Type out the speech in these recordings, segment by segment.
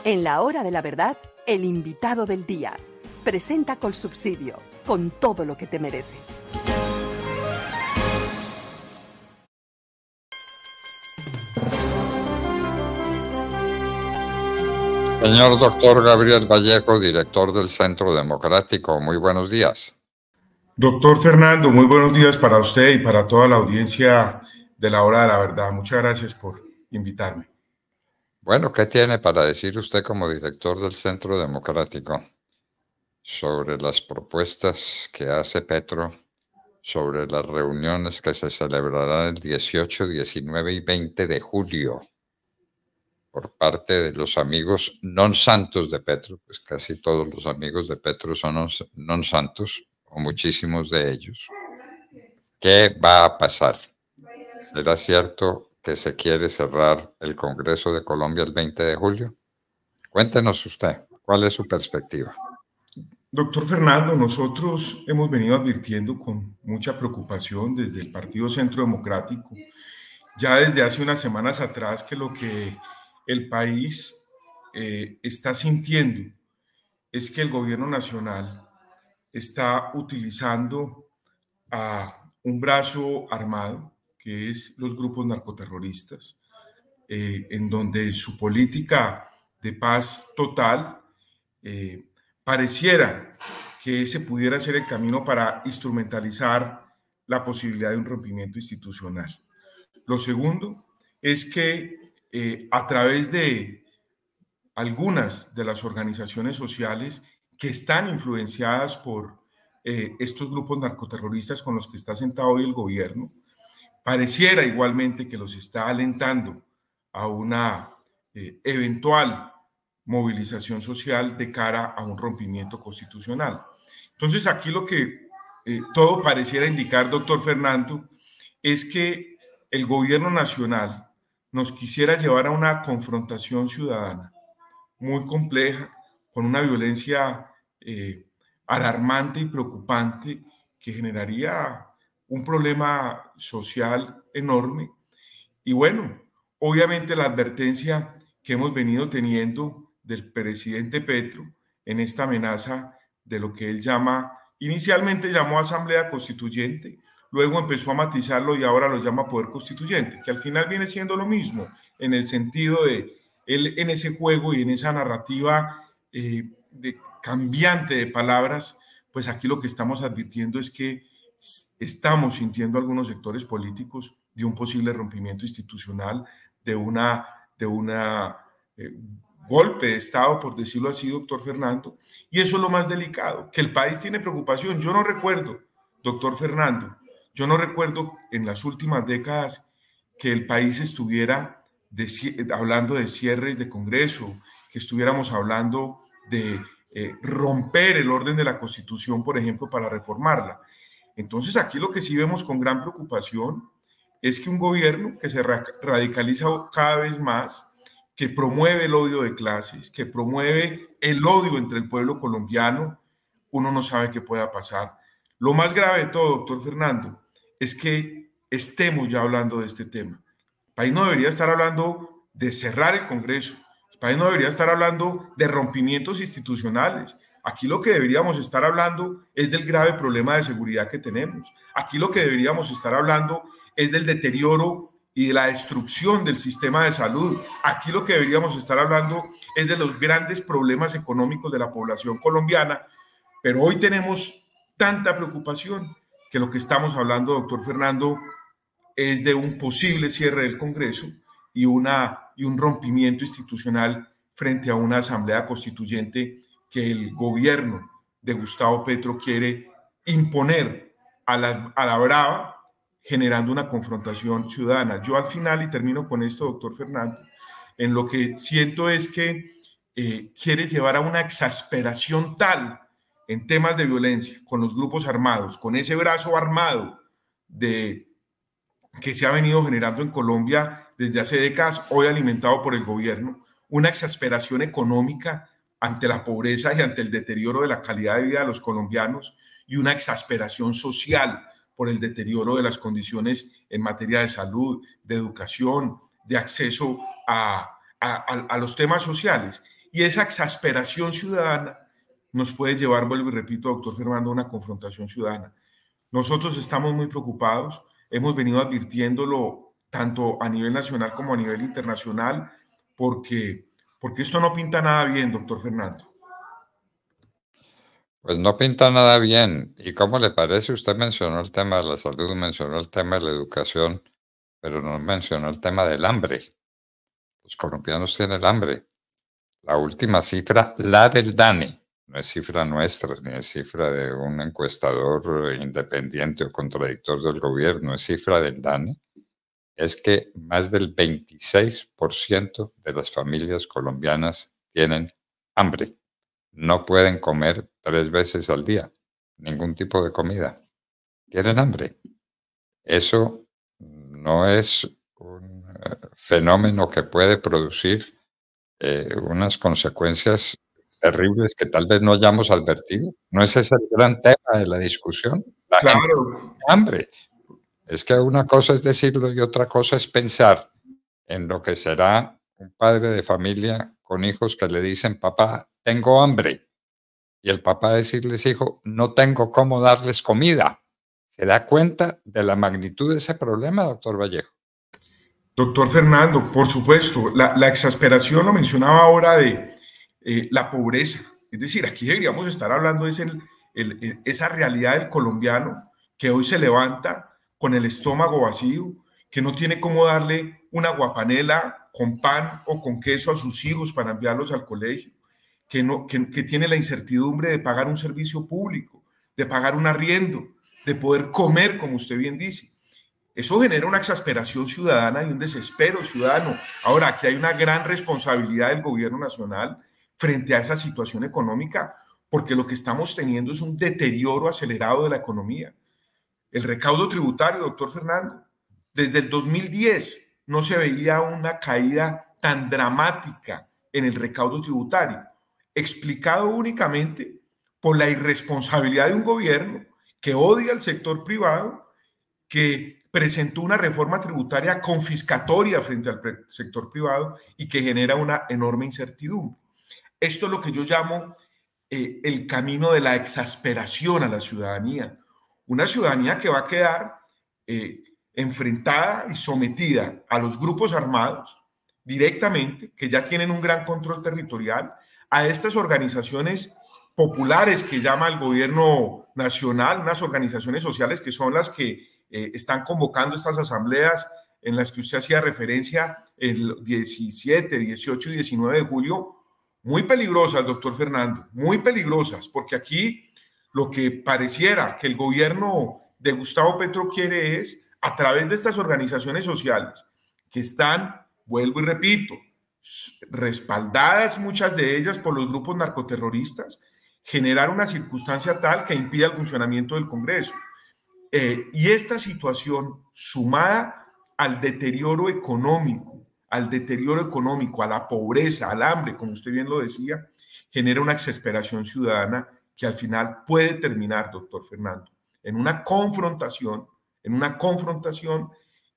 En la hora de la verdad, el invitado del día. Presenta Colsubsidio, con todo lo que te mereces. Señor doctor Gabriel Vallejo, director del Centro Democrático, muy buenos días. Doctor Fernando, muy buenos días para usted y para toda la audiencia de la hora de la verdad. Muchas gracias por invitarme. Bueno, ¿qué tiene para decir usted como director del Centro Democrático sobre las propuestas que hace Petro, sobre las reuniones que se celebrarán el 18, 19 y 20 de julio por parte de los amigos non santos de Petro? Pues casi todos los amigos de Petro son non santos, o muchísimos de ellos. ¿Qué va a pasar? ¿Será cierto que se quiere cerrar el Congreso de Colombia el 20 de julio? Cuéntenos usted, ¿cuál es su perspectiva? Doctor Fernando, nosotros hemos venido advirtiendo con mucha preocupación desde el Partido Centro Democrático, ya desde hace unas semanas atrás, que lo que el país está sintiendo es que el gobierno nacional está utilizando a un brazo armado, que es los grupos narcoterroristas, en donde su política de paz total pareciera que ese pudiera ser el camino para instrumentalizar la posibilidad de un rompimiento institucional. Lo segundo es que a través de algunas de las organizaciones sociales que están influenciadas por estos grupos narcoterroristas con los que está sentado hoy el gobierno, pareciera igualmente que los está alentando a una eventual movilización social de cara a un rompimiento constitucional. Entonces, aquí lo que todo pareciera indicar, doctor Fernando, es que el gobierno nacional nos quisiera llevar a una confrontación ciudadana muy compleja, con una violencia alarmante y preocupante que generaría un problema social enorme. Y bueno, obviamente la advertencia que hemos venido teniendo del presidente Petro en esta amenaza de lo que él llama, inicialmente llamó Asamblea Constituyente, luego empezó a matizarlo y ahora lo llama Poder Constituyente, que al final viene siendo lo mismo, en el sentido de él en ese juego y en esa narrativa de cambiante de palabras, pues aquí lo que estamos advirtiendo es que estamos sintiendo algunos sectores políticos de un posible rompimiento institucional, de una golpe de Estado, por decirlo así, doctor Fernando, y eso es lo más delicado, que el país tiene preocupación. Yo no recuerdo, doctor Fernando, yo no recuerdo en las últimas décadas que el país estuviera hablando de cierres de Congreso, que estuviéramos hablando de romper el orden de la Constitución, por ejemplo, para reformarla. Entonces, aquí lo que sí vemos con gran preocupación es que un gobierno que se radicaliza cada vez más, que promueve el odio de clases, que promueve el odio entre el pueblo colombiano, uno no sabe qué pueda pasar. Lo más grave de todo, doctor Fernando, es que estemos ya hablando de este tema. El país no debería estar hablando de cerrar el Congreso. El país no debería estar hablando de rompimientos institucionales. Aquí lo que deberíamos estar hablando es del grave problema de seguridad que tenemos. Aquí lo que deberíamos estar hablando es del deterioro y de la destrucción del sistema de salud. Aquí lo que deberíamos estar hablando es de los grandes problemas económicos de la población colombiana. Pero hoy tenemos tanta preocupación que lo que estamos hablando, doctor Fernando, es de un posible cierre del Congreso y un rompimiento institucional frente a una asamblea constituyente que el gobierno de Gustavo Petro quiere imponer a la brava, generando una confrontación ciudadana. Yo al final, y termino con esto, doctor Fernando, en lo que siento es que quiere llevar a una exasperación tal en temas de violencia con los grupos armados, con ese brazo armado que se ha venido generando en Colombia desde hace décadas, hoy alimentado por el gobierno, una exasperación económica ante la pobreza y ante el deterioro de la calidad de vida de los colombianos y una exasperación social por el deterioro de las condiciones en materia de salud, de educación, de acceso a los temas sociales. Y esa exasperación ciudadana nos puede llevar, vuelvo y repito, doctor Fernando, a una confrontación ciudadana. Nosotros estamos muy preocupados, hemos venido advirtiéndolo tanto a nivel nacional como a nivel internacional, porque esto no pinta nada bien, doctor Fernando. Pues no pinta nada bien. ¿Y cómo le parece? Usted mencionó el tema de la salud, mencionó el tema de la educación, pero no mencionó el tema del hambre. Los colombianos tienen hambre. La última cifra, la del DANE, no es cifra nuestra, ni es cifra de un encuestador independiente o contradictor del gobierno, es cifra del DANE, es que más del 26% de las familias colombianas tienen hambre. No pueden comer 3 veces al día, ningún tipo de comida. Tienen hambre. Eso no es un fenómeno que puede producir unas consecuencias terribles que tal vez no hayamos advertido. ¿No es ese el gran tema de la discusión? La gente Claro, tiene hambre. Es que una cosa es decirlo y otra cosa es pensar en lo que será un padre de familia con hijos que le dicen, papá, tengo hambre. Y el papá decirles, hijo, no tengo cómo darles comida. ¿Se da cuenta de la magnitud de ese problema, doctor Vallejo? doctor Fernando, por supuesto, la exasperación lo mencionaba ahora de la pobreza. Es decir, aquí deberíamos estar hablando de esa realidad del colombiano que hoy se levanta con el estómago vacío, que no tiene cómo darle una guapanela con pan o con queso a sus hijos para enviarlos al colegio, que tiene la incertidumbre de pagar un servicio público, de pagar un arriendo, de poder comer, como usted bien dice. Eso genera una exasperación ciudadana y un desespero ciudadano. Ahora, aquí hay una gran responsabilidad del gobierno nacional frente a esa situación económica, porque lo que estamos teniendo es un deterioro acelerado de la economía. El recaudo tributario, doctor Fernando, desde el 2010 no se veía una caída tan dramática en el recaudo tributario, explicado únicamente por la irresponsabilidad de un gobierno que odia al sector privado, que presentó una reforma tributaria confiscatoria frente al sector privado y que genera una enorme incertidumbre. Esto es lo que yo llamo el camino de la exasperación a la ciudadanía. Una ciudadanía que va a quedar enfrentada y sometida a los grupos armados directamente, que ya tienen un gran control territorial, a estas organizaciones populares que llama el gobierno nacional, unas organizaciones sociales que son las que están convocando estas asambleas en las que usted hacía referencia el 17, 18 y 19 de julio, muy peligrosas, doctor Fernando, muy peligrosas, porque aquí lo que pareciera que el gobierno de Gustavo Petro quiere es, a través de estas organizaciones sociales, que están, vuelvo y repito, respaldadas muchas de ellas por los grupos narcoterroristas, generar una circunstancia tal que impida el funcionamiento del Congreso. Y esta situación, sumada al deterioro económico, a la pobreza, al hambre, como usted bien lo decía, genera una exasperación ciudadana que al final puede terminar, doctor Fernando, en una confrontación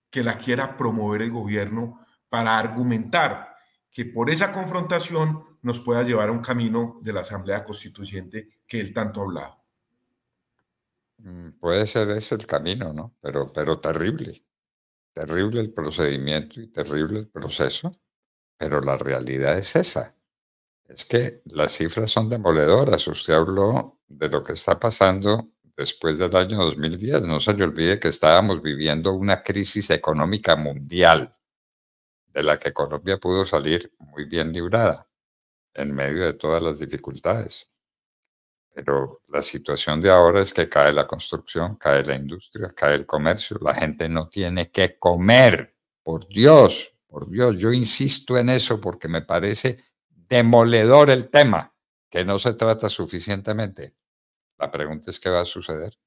que la quiera promover el gobierno para argumentar que por esa confrontación nos pueda llevar a un camino de la Asamblea Constituyente que él tanto ha hablado. Puede ser ese el camino, ¿no? Pero terrible. Terrible el procedimiento y terrible el proceso, pero la realidad es esa. Es que las cifras son demoledoras. Usted habló de lo que está pasando después del año 2010. No se le olvide que estábamos viviendo una crisis económica mundial de la que Colombia pudo salir muy bien librada en medio de todas las dificultades. Pero la situación de ahora es que cae la construcción, cae la industria, cae el comercio, la gente no tiene que comer. Por Dios, yo insisto en eso porque me parece demoledor el tema, que no se trata suficientemente. La pregunta es qué va a suceder,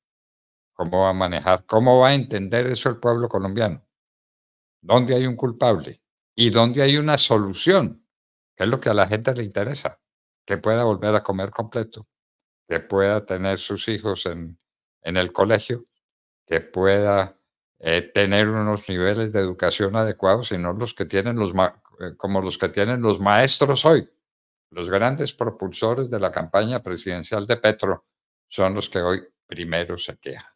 cómo va a manejar, cómo va a entender eso el pueblo colombiano, dónde hay un culpable y dónde hay una solución, que es lo que a la gente le interesa, que pueda volver a comer completo, que pueda tener sus hijos en el colegio, que pueda tener unos niveles de educación adecuados y no los que tienen como los que tienen los maestros hoy, Los grandes propulsores de la campaña presidencial de Petro son los que hoy primero se quejan.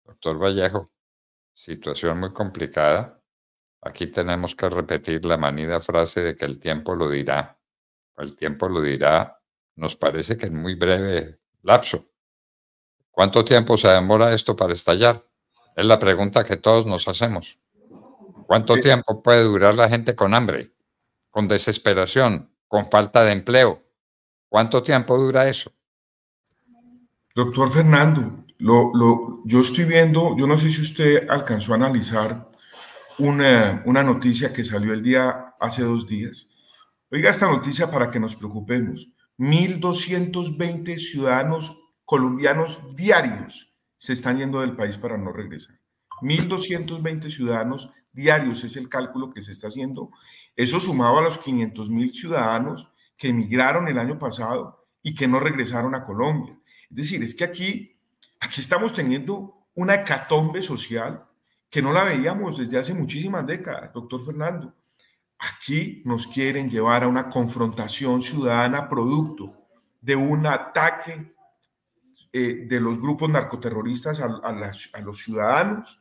Doctor Vallejo, situación muy complicada. Aquí tenemos que repetir la manida frase de que el tiempo lo dirá. El tiempo lo dirá, nos parece que en muy breve lapso. ¿Cuánto tiempo se demora esto para estallar? Es la pregunta que todos nos hacemos. ¿Cuánto tiempo puede durar la gente con hambre, con desesperación, con falta de empleo? ¿Cuánto tiempo dura eso? Doctor Fernando, yo estoy viendo, yo no sé si usted alcanzó a analizar una noticia que salió hace 2 días. Oiga esta noticia para que nos preocupemos. 1.220 ciudadanos colombianos diarios se están yendo del país para no regresar. 1.220 ciudadanos diarios es el cálculo que se está haciendo. Eso sumado a los 500.000 ciudadanos que emigraron el año pasado y que no regresaron a Colombia. Es decir, es que aquí estamos teniendo una hecatombe social que no la veíamos desde hace muchísimas décadas, doctor Fernando. Aquí nos quieren llevar a una confrontación ciudadana producto de un ataque de los grupos narcoterroristas a los ciudadanos.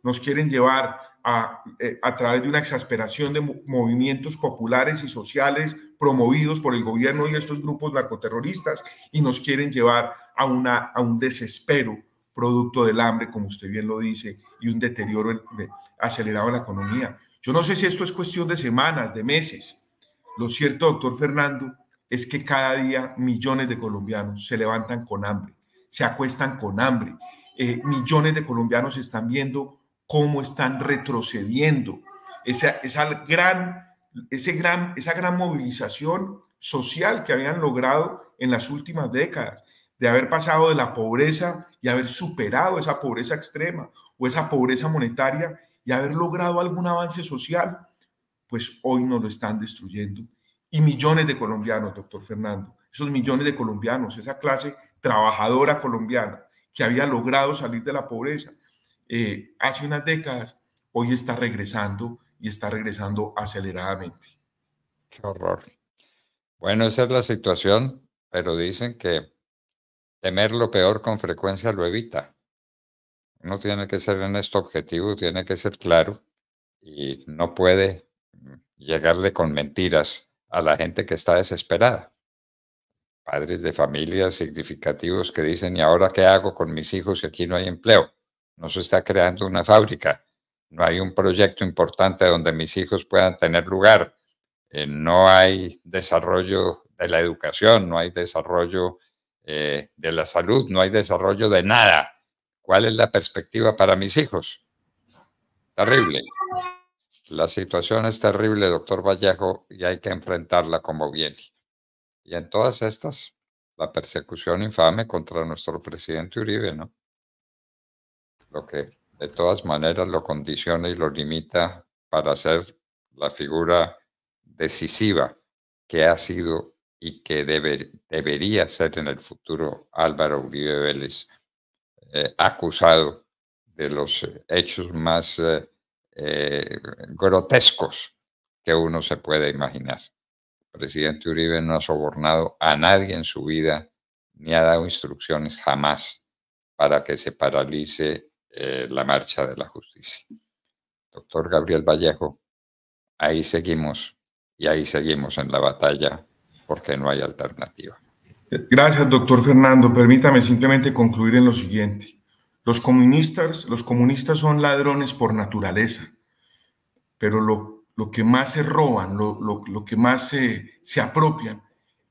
Nos quieren llevar a través de una exasperación de movimientos populares y sociales promovidos por el gobierno y estos grupos narcoterroristas, y nos quieren llevar a un desespero producto del hambre, como usted bien lo dice, y un deterioro acelerado en la economía. Yo no sé si esto es cuestión de semanas, de meses. Lo cierto, doctor Fernando, es que cada día millones de colombianos se levantan con hambre, se acuestan con hambre. Millones de colombianos están viendo cómo están retrocediendo. Esa gran movilización social que habían logrado en las últimas décadas, de haber pasado de la pobreza y haber superado esa pobreza extrema o esa pobreza monetaria y haber logrado algún avance social, pues hoy nos lo están destruyendo. Y millones de colombianos, doctor Fernando, esos millones de colombianos, esa clase trabajadora colombiana que había logrado salir de la pobreza hace unas décadas, hoy está regresando y está regresando aceleradamente. Qué horror. Bueno, esa es la situación, pero dicen que temer lo peor con frecuencia lo evita. Uno tiene que ser en esto objetivo, tiene que ser claro y no puede llegarle con mentiras a la gente que está desesperada. Padres de familias significativos que dicen, ¿y ahora qué hago con mis hijos si aquí no hay empleo? No se está creando una fábrica, no hay un proyecto importante donde mis hijos puedan tener lugar, no hay desarrollo de la educación, no hay desarrollo de la salud, no hay desarrollo de nada. ¿Cuál es la perspectiva para mis hijos? Terrible. La situación es terrible, doctor Vallejo, y hay que enfrentarla como viene. Y en todas estas, la persecución infame contra nuestro presidente Uribe, ¿no? Lo que de todas maneras lo condiciona y lo limita para ser la figura decisiva que ha sido y que debería ser en el futuro Álvaro Uribe Vélez, acusado de los hechos más grotescos que uno se puede imaginar. El presidente Uribe no ha sobornado a nadie en su vida, ni ha dado instrucciones jamás para que se paralice la marcha de la justicia. Doctor Gabriel Vallejo, ahí seguimos y ahí seguimos en la batalla porque no hay alternativa. Gracias, doctor Fernando. Permítame simplemente concluir en lo siguiente. Los comunistas son ladrones por naturaleza, pero lo que más se roban, lo que más se apropian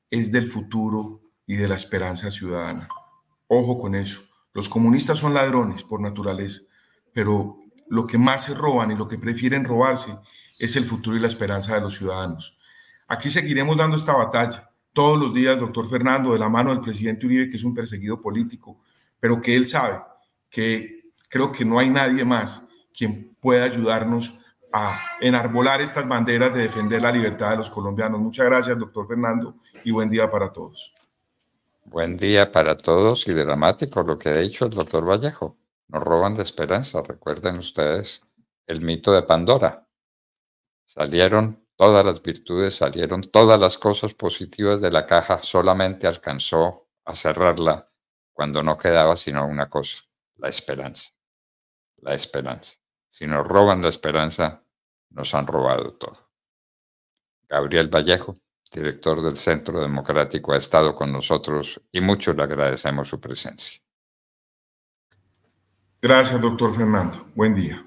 es del futuro y de la esperanza ciudadana. Ojo con eso. Los comunistas son ladrones por naturaleza, pero lo que más se roban y lo que prefieren robarse es el futuro y la esperanza de los ciudadanos. Aquí seguiremos dando esta batalla todos los días, doctor Fernando, de la mano del presidente Uribe, que es un perseguido político, pero que él sabe que creo que no hay nadie más quien pueda ayudarnos a enarbolar estas banderas de defender la libertad de los colombianos. Muchas gracias, doctor Fernando, y buen día para todos. Buen día para todos y dramático lo que ha dicho el doctor Vallejo. Nos roban la esperanza. Recuerden ustedes el mito de Pandora. Salieron todas las virtudes salieron, todas las cosas positivas de la caja, solamente alcanzó a cerrarla cuando no quedaba sino una cosa, la esperanza. La esperanza. Si nos roban la esperanza, nos han robado todo. Gabriel Vallejo, director del Centro Democrático, ha estado con nosotros y mucho le agradecemos su presencia. Gracias, doctor Fernando. Buen día.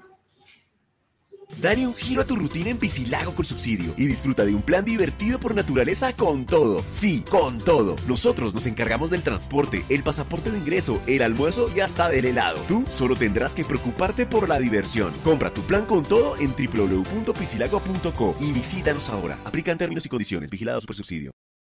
Dale un giro a tu rutina en Piscilago Colsubsidio y disfruta de un plan divertido por naturaleza con todo. Sí, con todo. Nosotros nos encargamos del transporte, el pasaporte de ingreso, el almuerzo y hasta del helado. Tú solo tendrás que preocuparte por la diversión. Compra tu plan con todo en www.piscilago.co y visítanos ahora. Aplican términos y condiciones. Vigilado Supersubsidio.